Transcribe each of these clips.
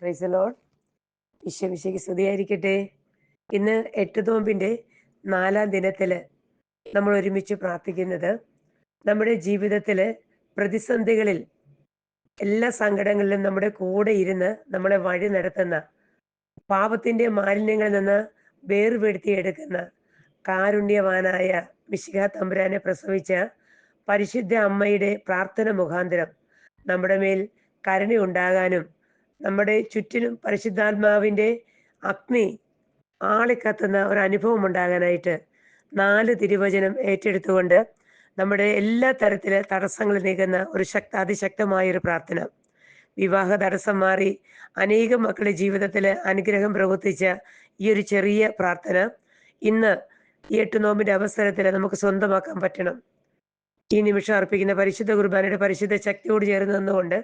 Praise the Lord. ഈശോമിശിഹായ്ക്ക് സ്തുതിയായിരിക്കട്ടെ. ഇന്ന് 8 നോമ്പിന്റെ 4-ാം ദിനത്തില് നമ്മൾ ഒരുമിച്ച് പ്രാർത്ഥിക്കുന്നത് നമ്മുടെ ജീവിതത്തില് പ്രതിസന്ധികളിൽ എല്ലാ സങ്കടങ്ങളിലും നമ്മുടെ കൂടെ ഇരുന്ന് നമ്മളെ വഴി നടത്തുന്ന, പാപത്തിന്റെ മാലിന്യങ്ങളിൽ നിന്ന് വേർപെടുത്തിയെടുക്കുന്ന കാരുണ്യവാനായ മിശിഹാ തമ്പുരാനെ പ്രസവിച്ച പരിശുദ്ധ അമ്മയുടെ പ്രാർത്ഥന മുഖാന്തരം നമ്മുടെ മേൽ കരുണയുണ്ടാകാനും നമ്മുടെ ചുറ്റിനും പരിശുദ്ധാത്മാവിന്റെ അഗ്നി ആളിക്കത്തുന്ന ഒരു അനുഭവം ഉണ്ടാകാനായിട്ട് 4 തിരുവചനം ഏറ്റെടുത്തുകൊണ്ട് നമ്മുടെ എല്ലാ തരത്തിലെ തടസ്സങ്ങൾ നീക്കുന്ന ഒരു അതിശക്തമായ ഒരു പ്രാർത്ഥന. വിവാഹ തടസ്സം മാറി അനേകം മക്കളുടെ ജീവിതത്തിൽ അനുഗ്രഹം പ്രവർത്തിച്ച ഈ ഒരു ചെറിയ പ്രാർത്ഥന ഇന്ന് ഈ 8 നോമ്പിന്റെ അവസരത്തിൽ നമുക്ക് സ്വന്തമാക്കാൻ പറ്റണം. ഈ നിമിഷം അർപ്പിക്കുന്ന പരിശുദ്ധ കുർബാനയുടെ പരിശുദ്ധ ശക്തിയോട് ചേർന്ന് നിന്നുകൊണ്ട്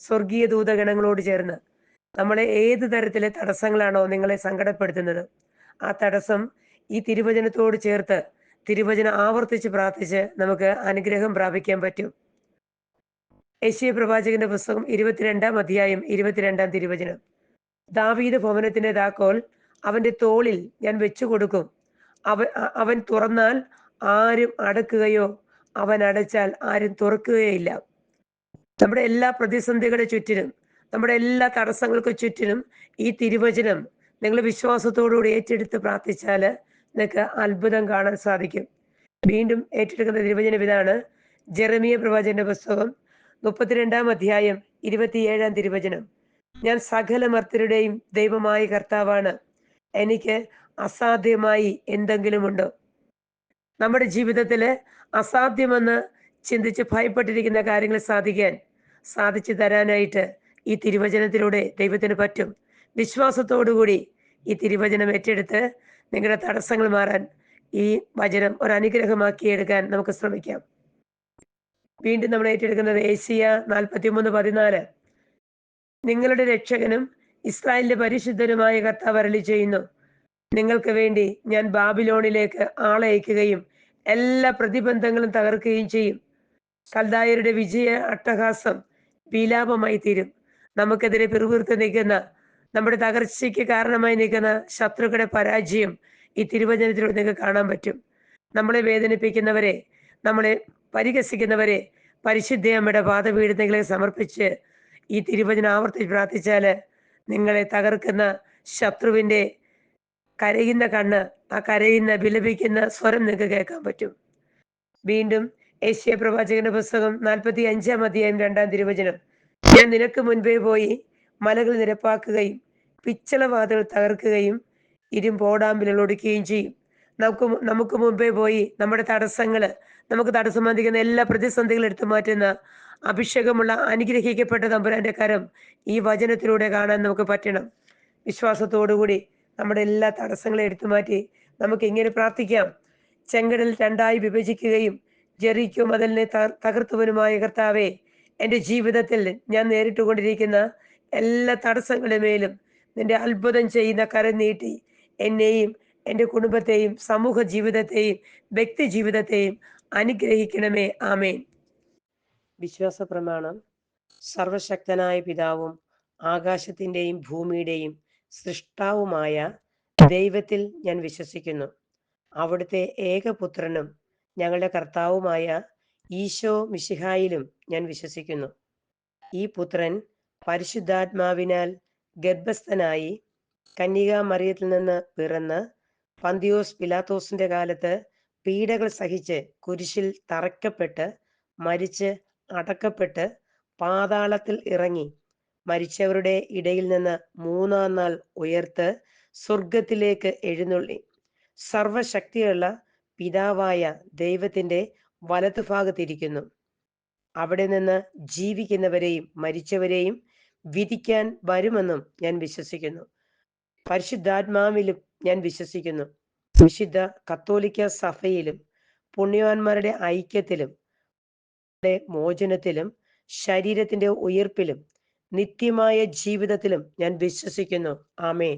സ്വർഗീയ ദൂതഗണങ്ങളോട് ചേർന്ന് നമ്മളെ ഏത് തരത്തിലെ തടസ്സങ്ങളാണോ നിങ്ങളെ സങ്കടപ്പെടുത്തുന്നത്, ആ തടസ്സം ഈ തിരുവചനത്തോട് ചേർത്ത് തിരുവചനം ആവർത്തിച്ച് പ്രാർത്ഥിച്ച് നമുക്ക് അനുഗ്രഹം പ്രാപിക്കാൻ പറ്റും. യെശയ്യാ പ്രവാചകന്റെ പുസ്തകം 22-ാം അധ്യായം 22-ാം തിരുവചനം. ദാവീദ് ഭവനത്തിന്റെ താക്കോൽ അവന്റെ തോളിൽ ഞാൻ വെച്ചു കൊടുക്കും. അവൻ തുറന്നാൽ ആരും അടക്കുകയോ അവൻ അടച്ചാൽ ആരും തുറക്കുകയില്ല. നമ്മുടെ എല്ലാ പ്രതിസന്ധികളുടെ ചുറ്റിനും, നമ്മുടെ എല്ലാ തടസ്സങ്ങൾക്ക് ചുറ്റിനും ഈ തിരുവചനം നിങ്ങൾ വിശ്വാസത്തോടുകൂടി ഏറ്റെടുത്ത് പ്രാർത്ഥിച്ചാൽ നിങ്ങൾക്ക് അത്ഭുതം കാണാൻ സാധിക്കും. വീണ്ടും ഏറ്റെടുക്കുന്ന തിരുവചനം ഇതാണ്. ജെറമിയ പ്രവാചകന്റെ പുസ്തകം 32-ാം അധ്യായം 27-ാം തിരുവചനം. ഞാൻ സകല മർത്യരുടെയും ദൈവമായ കർത്താവാണ്, എനിക്ക് അസാധ്യമായി എന്തെങ്കിലും ഉണ്ടോ? നമ്മുടെ ജീവിതത്തിൽ അസാധ്യമെന്ന് ചിന്തിച്ച് ഭയപ്പെട്ടിരിക്കുന്ന കാര്യങ്ങൾ സാധിച്ചു തരാനായിട്ട് ഈ തിരുവചനത്തിലൂടെ ദൈവത്തിന് പറ്റും. വിശ്വാസത്തോടുകൂടി ഈ തിരുവചനം ഏറ്റെടുത്ത് നിങ്ങളുടെ തടസ്സങ്ങൾ മാറാൻ ഈ വചനം ഒരു അനുഗ്രഹമാക്കി എടുക്കാൻ നമുക്ക് ശ്രമിക്കാം. വീണ്ടും നമ്മൾ ഏറ്റെടുക്കുന്നത് യെശയ്യാ 43:14. നിങ്ങളുടെ രക്ഷകനും ഇസ്രായേലിന്റെ പരിശുദ്ധനുമായ കർത്താവ് അരുളി ചെയ്യുന്നു, നിങ്ങൾക്ക് വേണ്ടി ഞാൻ ബാബിലോണിലേക്ക് ആളെ അയക്കുകയും എല്ലാ പ്രതിബന്ധങ്ങളും തകർക്കുകയും ചെയ്യും. കൽദായരുടെ വിജയ അട്ടഹാസം വിലാപമായി തീരും. നമുക്കെതിരെ പിറുപിറുത്ത് നിൽക്കുന്ന, നമ്മുടെ തകർച്ചയ്ക്ക് കാരണമായി നിൽക്കുന്ന ശത്രുക്കളുടെ പരാജയം ഈ തിരുവചനത്തിലൂടെ നിങ്ങൾക്ക് കാണാൻ പറ്റും. നമ്മളെ വേദനിപ്പിക്കുന്നവരെ, നമ്മളെ പരിഹസിക്കുന്നവരെ പരിശുദ്ധയമ്മയുടെ പാദപീഠങ്ങളെ സമർപ്പിച്ച് ഈ തിരുവചനം ആവർത്തിച്ച് പ്രാർത്ഥിച്ചാൽ നിങ്ങളെ തകർക്കുന്ന ശത്രുവിൻ്റെ കരയുന്ന കണ്ണ്, ആ കരയുന്ന വിലപിക്കുന്ന സ്വരം നിങ്ങൾക്ക് കേൾക്കാൻ പറ്റും. വീണ്ടും യെശയ്യാ പ്രവാചകന്റെ പുസ്തകം 45-ാം അധ്യായം 2-ാം തിരുവചനം. ഞാൻ നിനക്ക് മുൻപേ പോയി മലകൾ നിരപ്പാക്കുകയും പിച്ചളവാതിൽ തകർക്കുകയും ഇരുമ്പോടാമ്പിലുകൾ ഒടിക്കുകയും ചെയ്യും. നമുക്ക് മുൻപേ പോയി നമ്മുടെ തടസ്സങ്ങൾ, നമുക്ക് തടസ്സം വന്നിരിക്കുന്ന എല്ലാ പ്രതിസന്ധികളും എടുത്തു മാറ്റുന്ന അഭിഷേകമുള്ള അനുഗ്രഹിക്കപ്പെട്ട തമ്പുരാന്റെ കരം ഈ വചനത്തിലൂടെ കാണാൻ നമുക്ക് പറ്റണം. വിശ്വാസത്തോടുകൂടി നമ്മുടെ എല്ലാ തടസ്സങ്ങളും എടുത്തു മാറ്റി നമുക്ക് ഇങ്ങനെ പ്രാർത്ഥിക്കാം. ചെങ്കടൽ 2ആയി വിഭജിക്കുകയും ജെറിക്കോ മതിലിനെ തകർത്തവനുമായ കർത്താവേ, എൻ്റെ ജീവിതത്തിൽ ഞാൻ നേരിട്ടുകൊണ്ടിരിക്കുന്ന എല്ലാ തടസ്സങ്ങളുടെ മേലും നിന്റെ അത്ഭുതം ചെയ്യുന്ന കരം നീട്ടി എന്നെയും എൻ്റെ കുടുംബത്തെയും സമൂഹ ജീവിതത്തെയും വ്യക്തി ജീവിതത്തെയും അനുഗ്രഹിക്കണമേ. ആമേൻ. വിശ്വാസ പ്രമാണം. സർവശക്തനായ പിതാവും ആകാശത്തിൻ്റെയും ഭൂമിയുടെയും സൃഷ്ടാവുമായ ദൈവത്തിൽ ഞാൻ വിശ്വസിക്കുന്നു. അവിടുത്തെ ഏകപുത്രനും ഞങ്ങളുടെ കർത്താവുമായ ഈശോ മിശിഹായിലും ഞാൻ വിശ്വസിക്കുന്നു. ഈ പുത്രൻ പരിശുദ്ധാത്മാവിനാൽ ഗർഭസ്ഥനായി കന്യകാ മറിയത്തിൽ നിന്ന് പിറന്ന് പന്തിയോസ് പിലാത്തോസിന്റെ കാലത്ത് പീഡകൾ സഹിച്ച് കുരിശിൽ തറയ്ക്കപ്പെട്ട് മരിച്ച് അടക്കപ്പെട്ട് പാതാളത്തിൽ ഇറങ്ങി മരിച്ചവരുടെ ഇടയിൽ നിന്ന് 3-ാം നാൾ ഉയർത്ത് സ്വർഗത്തിലേക്ക് എഴുന്നള്ളി സർവശക്തിയുള്ള പിതാവായ ദൈവത്തിന്റെ വലതുഭാഗത്തിരിക്കുന്നു. അവിടെ നിന്ന് ജീവിക്കുന്നവരെയും മരിച്ചവരെയും വിധിക്കാൻ വരുമെന്നും ഞാൻ വിശ്വസിക്കുന്നു. പരിശുദ്ധാത്മാവിലും ഞാൻ വിശ്വസിക്കുന്നു. വിശുദ്ധ കത്തോലിക്ക സഭയിലും പുണ്യവാന്മാരുടെ ഐക്യത്തിലും മോചനത്തിലും ശരീരത്തിന്റെ ഉയർപ്പിലും നിത്യമായ ജീവിതത്തിലും ഞാൻ വിശ്വസിക്കുന്നു. ആമേൻ.